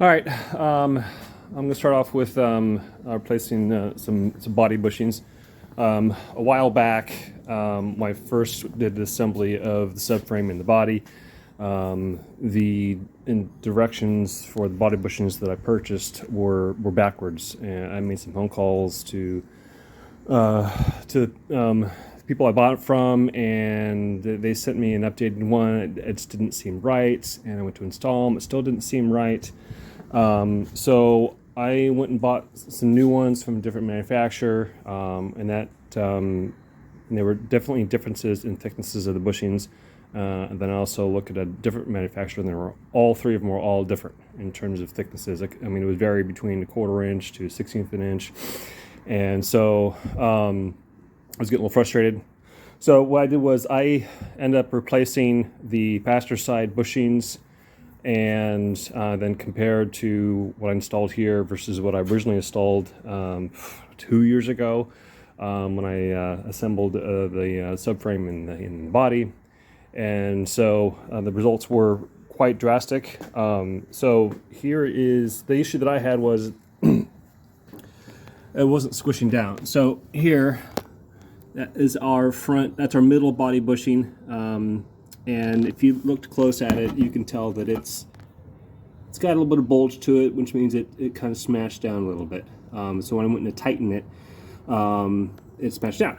All right, I'm going to start off with replacing some body bushings. A while back, when I first did the assembly of the subframe and the body, the directions for the body bushings that I purchased were backwards, and I made some phone calls to people I bought it from, and they sent me an updated one. It just didn't seem right, and I went to install them. It still didn't seem right. So I went and bought some new ones from a different manufacturer, and there were definitely differences in thicknesses of the bushings. And then I also looked at a different manufacturer, and all three of them were all different in terms of thicknesses. It would vary between a 1/4 inch to 1/16 of an inch. And so I was getting a little frustrated. So what I did was I ended up replacing the passenger side bushings, and then compared to what I installed here versus what I originally installed 2 years ago when I assembled the subframe in the body. And so the results were quite drastic. So here is the issue that I had was it wasn't squishing down. So here, that is our front, that's our middle body bushing. And if you looked close at it, you can tell that it's got a little bit of bulge to it, which means it kind of smashed down a little bit. So when I went to tighten it, it smashed down.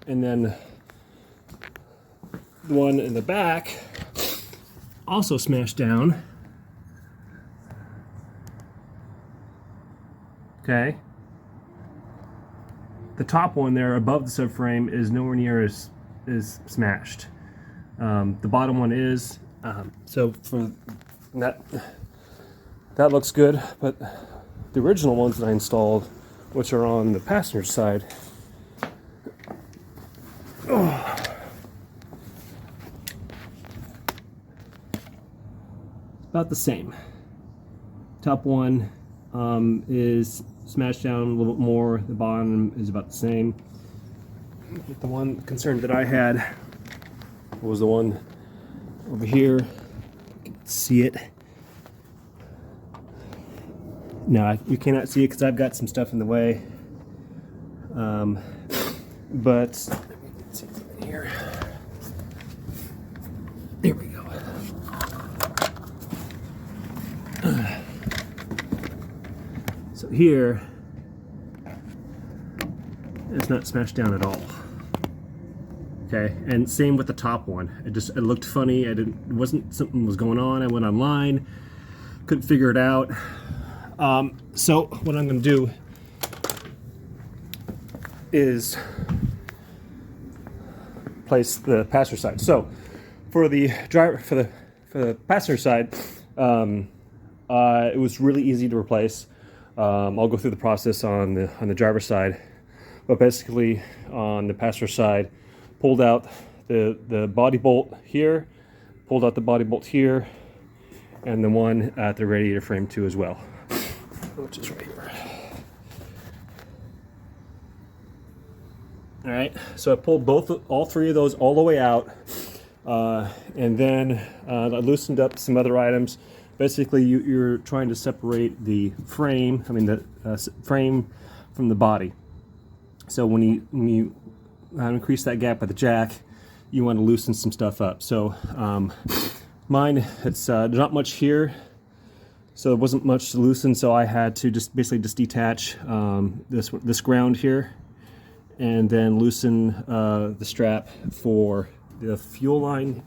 And then the one in the back also smashed down. Okay. The top one there above the subframe is nowhere near as smashed. The bottom one is. So for that looks good, but the original ones that I installed, which are on the passenger side, about the same. Top one is smashed down a little bit more. The bottom is about the same. But the one concern that I had was the one over here. You can see it. No, you cannot see it because I've got some stuff in the way. But let's see in here. There we go. So here, it's not smashed down at all. Okay, and same with the top one. It looked funny. It wasn't something was going on. I went online, couldn't figure it out. So what I'm going to do is place the passenger side. So for the passenger side, it was really easy to replace. I'll go through the process on the driver's side, but basically on the passenger side, pulled out the body bolt here, pulled out the body bolt here, and the one at the radiator frame too as well, which is right here. All right, so I pulled all three of those all the way out, and then I loosened up some other items. Basically, you're trying to separate the frame, the frame from the body. So when you increase that gap with the jack, you want to loosen some stuff up. So mine, it's not much here, so there wasn't much to loosen. So I had to basically detach this ground here, and then loosen the strap for the fuel line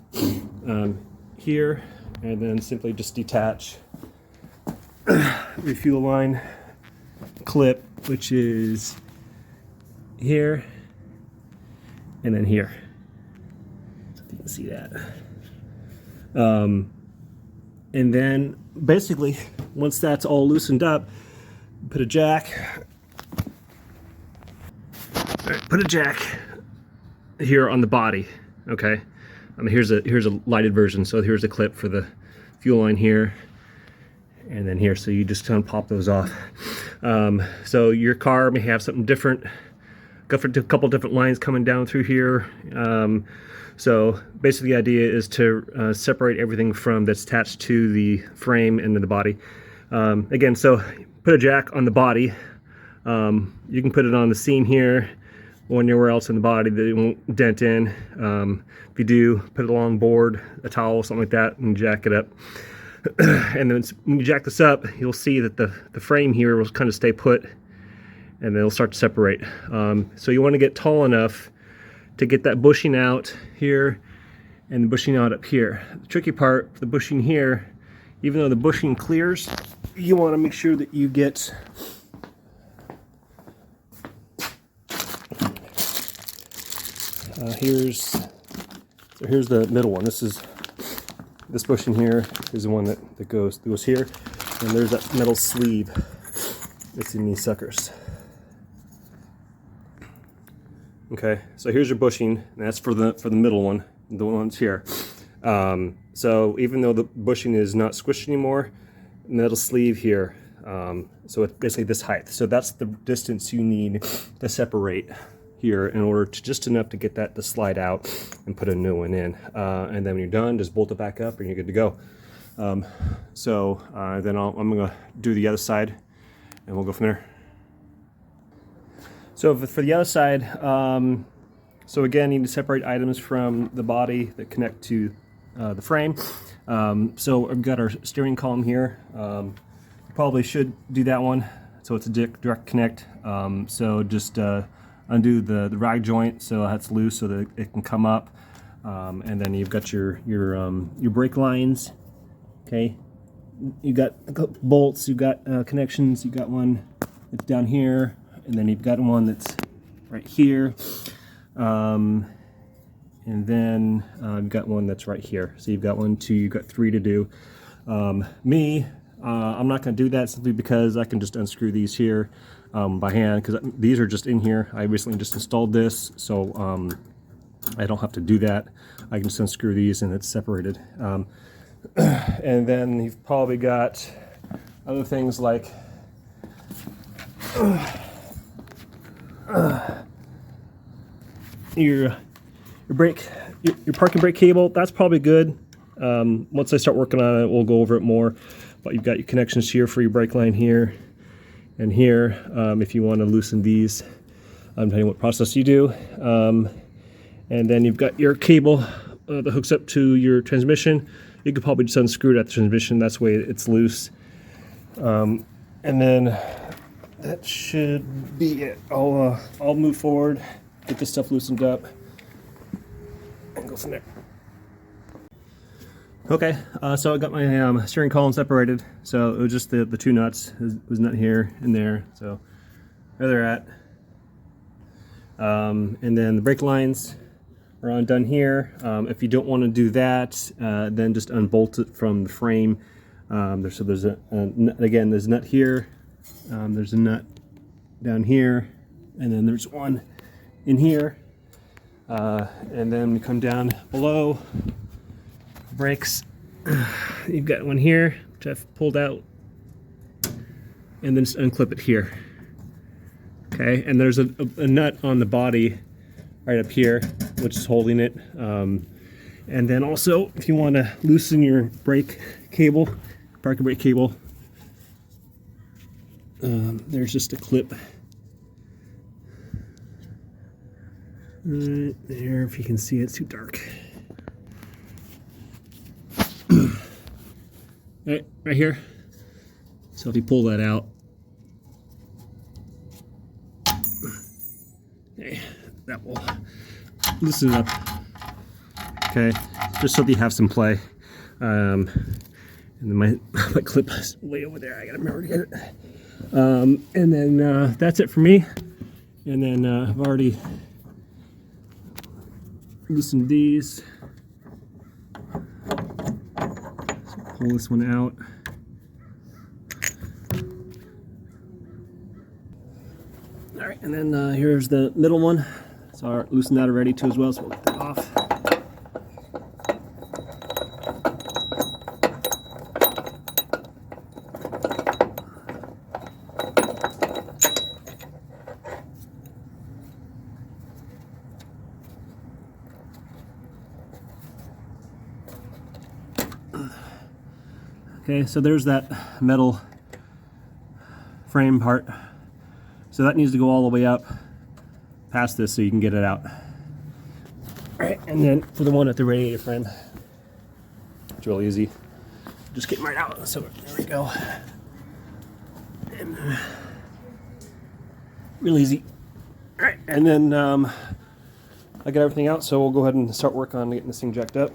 here. And then simply just detach the fuel line clip, which is here and then here. You can see that. And then basically, once that's all loosened up, put a jack. Put a jack here on the body. Okay. Here's a lighted version. So here's the clip for the fuel line here, and then here. So you just kind of pop those off. So your car may have something different. Got a couple different lines coming down through here. So basically the idea is to separate everything from that's attached to the frame and to the body. Again, so put a jack on the body. You can put it on the seam here or anywhere else in the body that it won't dent in. If you do, put it along board, a towel, something like that, and jack it up. And then when you jack this up, you'll see that the frame here will kind of stay put, and then it'll start to separate. So you want to get tall enough to get that bushing out here and the bushing out up here. The tricky part, the bushing here, even though the bushing clears, you want to make sure that you get here's the middle one. This bushing here is the one that goes here, and there's that metal sleeve that's in these suckers. Okay, so here's your bushing, and that's for the middle one, the ones here. So even though the bushing is not squished anymore, metal sleeve here. So it's basically this height. So that's the distance you need to separate here in order to just enough to get that to slide out and put a new one in. And then when you're done, just bolt it back up and you're good to go. Then I'm gonna do the other side and we'll go from there. So for the other side, so again, you need to separate items from the body that connect to the frame. So we've got our steering column here. You probably should do that one so it's a direct connect. So just undo the rag joint so that's loose so that it can come up, and then you've got your brake lines. Okay, you got bolts, you've got connections. You got one that's down here, and then you've got one that's right here, and then you've got one that's right here. So you've got 1, 2, you've got 3 to do. I'm not going to do that simply because I can just unscrew these here by hand, because these are just in here. I recently just installed this, so I don't have to do that. I can just unscrew these and it's separated. And then you've probably got other things like your parking brake cable. That's probably good. Once I start working on it, we'll go over it more. But you've got your connections here for your brake line here and here, if you want to loosen these, depending on what process you do. And then you've got your cable that hooks up to your transmission. You could probably just unscrew it at the transmission. That's the way it's loose. And then that should be it. I'll move forward, get this stuff loosened up, and go from there. Okay, so I got my steering column separated. So it was just the 2 nuts. It was nut here and there. So there they're at. And then the brake lines are undone here. If you don't want to do that, then just unbolt it from the frame. There's a again, there's a nut here. There's a nut down here, and then there's one in here. And then we come down below. Brakes, you've got one here which I've pulled out, and then just unclip it here. Okay, and there's a nut on the body right up here which is holding it. And then also, if you want to loosen your brake cable, parking brake cable, there's just a clip right there. If you can see, it's too dark. Right here. So if you pull that out, okay, that will loosen it up. Okay, just so that you have some play. And then my clip is way over there. I gotta remember to get it. And then that's it for me. And then I've already loosened these. Pull this one out. All right, and then here's the middle one. So I loosened that already too as well, so we'll get that off. Okay, so there's that metal frame part. So that needs to go all the way up past this so you can get it out. All right, and then for the one at the radiator frame, it's real easy. Just get right out. So there we go. And, real easy. All right, and then I got everything out, so we'll go ahead and start work on getting this thing jacked up.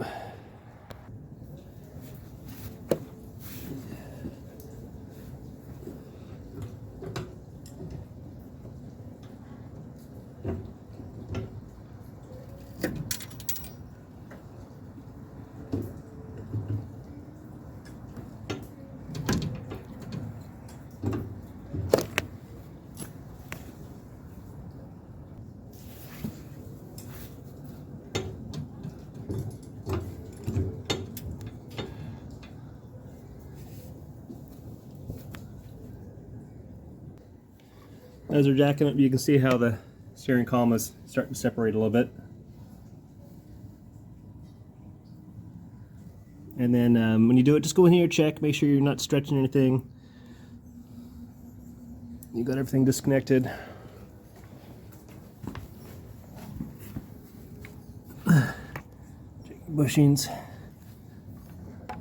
As they're jacking up, you can see how the steering column is starting to separate a little bit. And then when you do it, just go in here, check, make sure you're not stretching anything. You got everything disconnected. Check your bushings. Got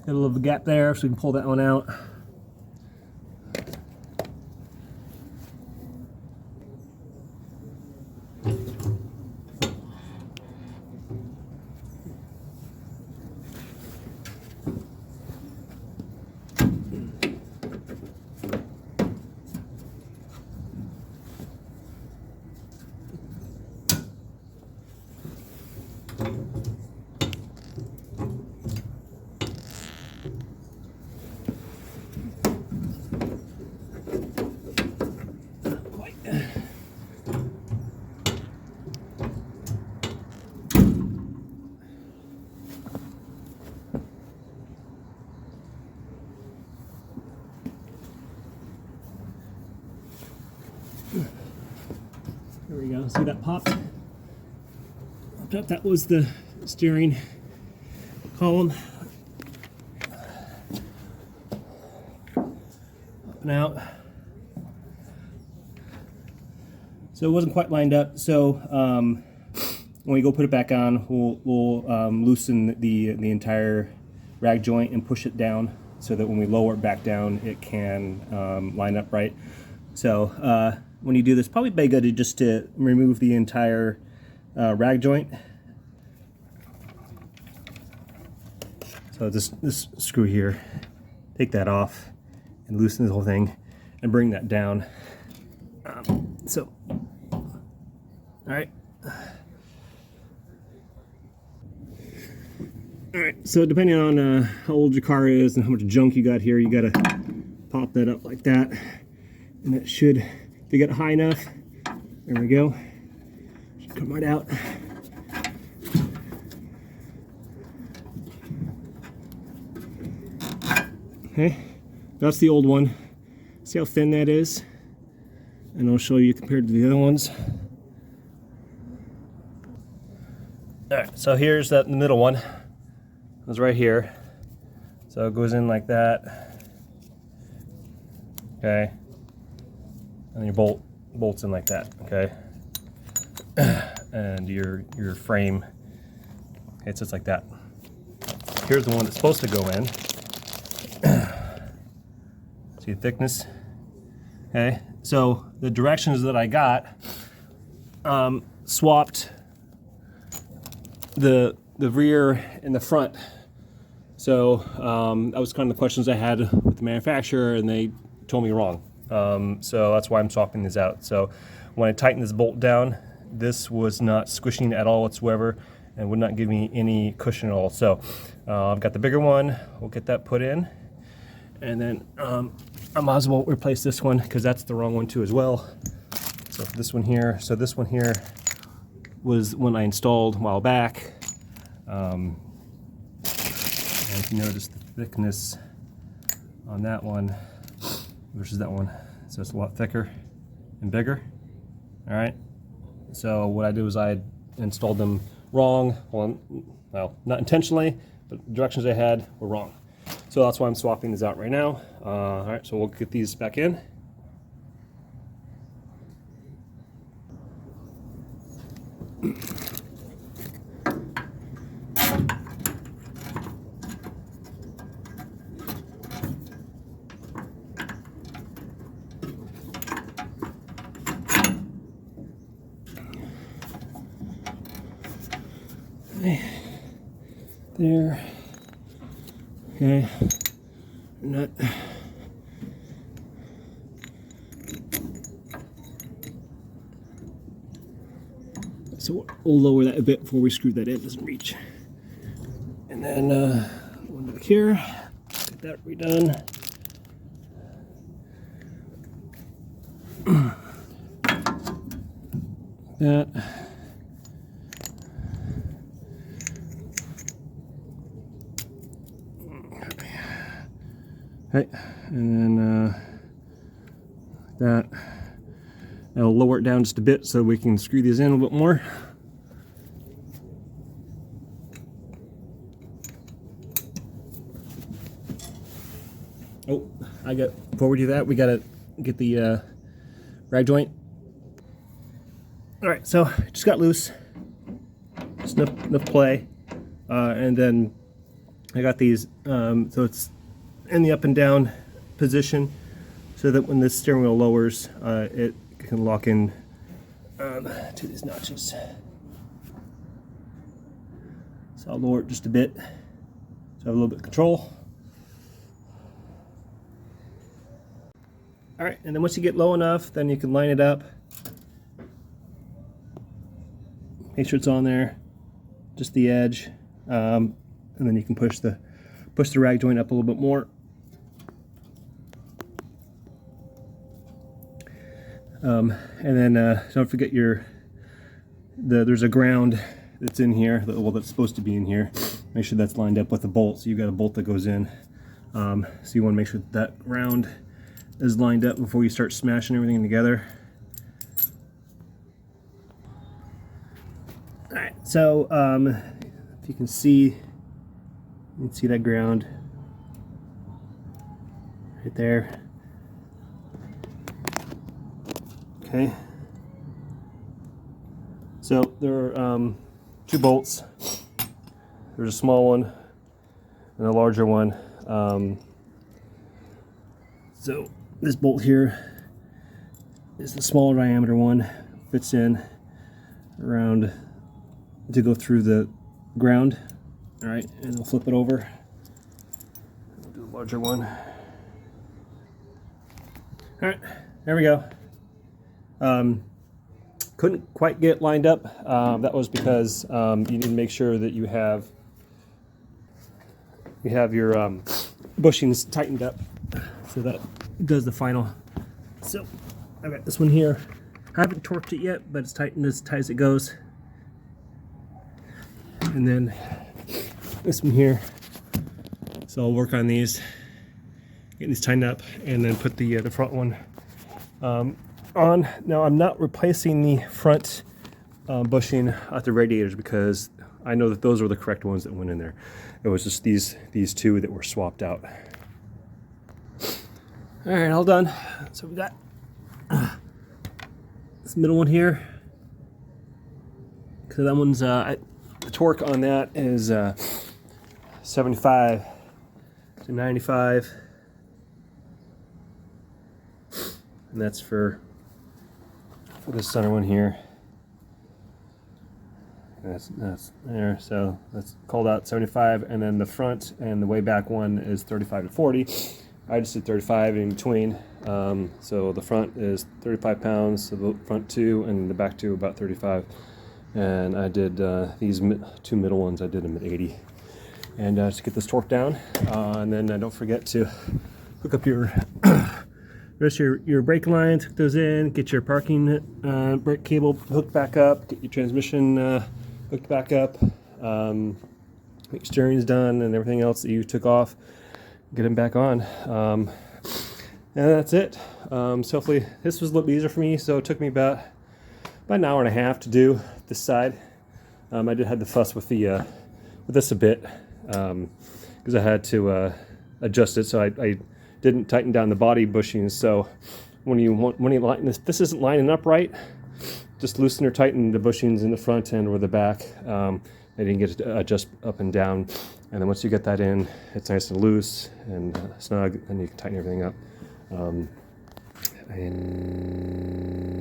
a little gap there, so we can pull that one out. There we go. See that pop? That was the steering column. Up and out. So it wasn't quite lined up. So when we go put it back on, we'll loosen the entire rag joint and push it down so that when we lower it back down, it can line up right. So when you do this, probably be good just to remove the entire rag joint. So this screw here, take that off and loosen the whole thing and bring that down. All right. All right, so depending on how old your car is and how much junk you got here, you gotta pop that up like that. And that should, if you get it high enough, there we go, should come right out. Okay, that's the old one. See how thin that is? And I'll show you compared to the other ones. All right, so here's the middle one. It's right here. So it goes in like that. Okay. And your bolts in like that, okay? And your frame, okay, it sits like that. Here's the one that's supposed to go in. See the thickness? Okay, so the directions that I got swapped the rear and the front. So that was kind of the questions I had with the manufacturer, and they told me wrong. So that's why I'm swapping these out. So when I tighten this bolt down, this was not squishing at all whatsoever and would not give me any cushion at all. So I've got the bigger one. We'll get that put in. And then I might as well replace this one because that's the wrong one too as well. So this one here. So this one here was one I installed a while back. And if you notice the thickness on that one versus that one, so it's a lot thicker and bigger. All right. So what I did was I installed them wrong. Well, not intentionally, but the directions I had were wrong. So that's why I'm swapping these out right now. All right, so we'll get these back in. There. Okay. Nut. So we'll lower that a bit before we screw that in. It doesn't reach. And then one back here. Get that redone. That. Okay, and then that. I'll lower it down just a bit so we can screw these in a little bit more. Oh, before we do that, we gotta get the rag joint. All right, so it just got loose. Just enough play, and then I got these. So it's in the up and down position, so that when the steering wheel lowers, it can lock in to these notches. So I'll lower it just a bit, so I have a little bit of control. All right, and then once you get low enough, then you can line it up. Make sure it's on there, just the edge, and then you can push the rag joint up a little bit more. And then don't forget there's a ground that's in here, well, that's supposed to be in here. Make sure that's lined up with the bolt. So you've got a bolt that goes in. So you want to make sure that ground is lined up before you start smashing everything together. All right, so if you can see that ground right there. Okay. So there are two bolts. There's a small one and a larger one. So this bolt here is the smaller diameter one, fits in around to go through the ground. All right, and we'll flip it over. We'll do the larger one. All right, there we go. Couldn't quite get lined up. That was because you need to make sure that you have your bushings tightened up, so that does the final. So I've got this one here. I haven't torqued it yet, but it's tightened as tight as it goes. And then this one here. So I'll work on these, get these tightened up, and then put the front one on. Now I'm not replacing the front bushing at the radiators because I know that those are the correct ones that went in there. It was just these two that were swapped out. All right, all done. So we got this middle one here. So that one's the torque on that is 75 to 95, and that's for this center one here. That's there, so that's called out 75, and then the front and the way back one is 35 to 40. I just did 35 in between. So the front is 35 pounds, so the front two and the back two about 35. And I did these two middle ones, I did them at 80. And just get this torque down, and then don't forget to hook up your rest of your brake lines, hook those in, get your parking brake cable hooked back up, get your transmission hooked back up, make steering's done and everything else that you took off, get them back on. And that's it. So hopefully this was a little easier for me, so it took me about an hour and a half to do this side. I did have to fuss with this a bit, because I had to adjust it. So I didn't tighten down the body bushings. So when you line this isn't lining up right, just loosen or tighten the bushings in the front end or the back. I didn't get to adjust up and down. And then once you get that in, it's nice and loose and snug, and you can tighten everything up. And